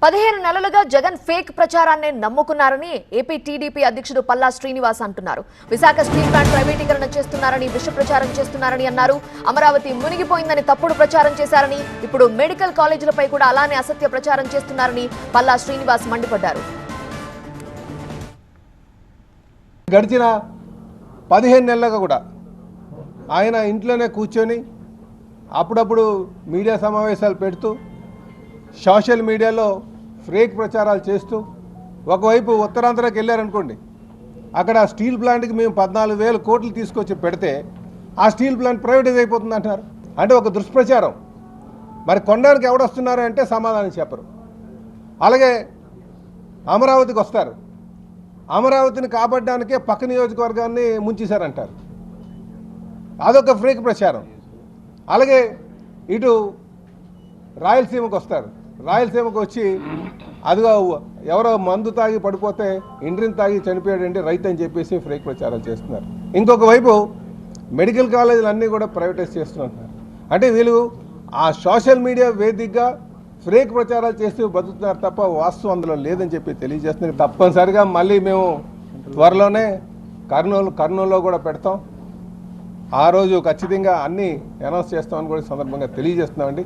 15 నెలలుగా జగన్ ఫేక్ ప్రచారాన్ని నమ్ముకున్నారని AP TDP అధ్యక్షుడు పల్లా శ్రీనివాస్ అంటున్నారు. విశాఖ స్టీల్ ప్లాంట్ ప్రైవేటీకరణ చేస్తున్నారని విష ప్రచారం చేస్తున్నారని అన్నారు. అమరావతి మునిగిపోయిందని తప్పుడు ప్రచారం చేశారని, ఇప్పుడు మెడికల్ కాలేజీలపై కూడా అలానే అసత్య ప్రచారం చేస్తున్నారని పల్లా శ్రీనివాస్ మండిపడ్డారు. గడిచిన 15 నెలలుగా కూడా ఆయన ఇంట్లోనే కూర్చొని అప్పుడప్పుడు మీడియా సమావేశాలు పెడుతూ సోషల్ మీడియాలో ఫేక్ ప్రచారాలు చేస్తూ ఒకవైపు ఉత్తరాంధ్రకి వెళ్ళారనుకోండి, అక్కడ స్టీల్ ప్లాంట్కి మేము 14,000 కోట్లు తీసుకొచ్చి పెడితే ఆ స్టీల్ ప్లాంట్ ప్రైవేటైజ్ అయిపోతుంది అంటున్నారు. అంటే ఒక దుష్ప్రచారం. మరి కొనడానికి ఎవడొస్తున్నారు అంటే సమాధానం చెప్పరు. అలాగే అమరావతికి వస్తారు, అమరావతిని కాపాడడానికే పక్క నియోజకవర్గాన్ని ముంచేశారంటారు. అదొక ఫేక్ ప్రచారం. అలాగే ఇటు రాయలసీమకు వస్తారు, రాయలసీమకు వచ్చి అదిగా ఎవరో మందు తాగి పడిపోతే ఇండ్రిని తాగి చనిపోయాడంటే రైతు అని చెప్పేసి ఫేక్ ప్రచారాలు చేస్తున్నారు. ఇంకొక వైపు మెడికల్ కాలేజీలు అన్నీ కూడా ప్రైవేటైజ్ చేస్తున్నారు. అంటే వీళ్ళు ఆ సోషల్ మీడియా వేదికగా ఫేక్ ప్రచారాలు చేస్తూ బతుకుతున్నారు తప్ప వాస్తవం అందులో లేదని చెప్పి తెలియజేస్తున్నారు. తప్పనిసరిగా మళ్ళీ మేము త్వరలోనే కర్నూలులో కూడా పెడతాం. ఆ రోజు ఖచ్చితంగా అన్నీ అనౌన్స్ చేస్తామని కూడా సందర్భంగా తెలియజేస్తున్నామండి.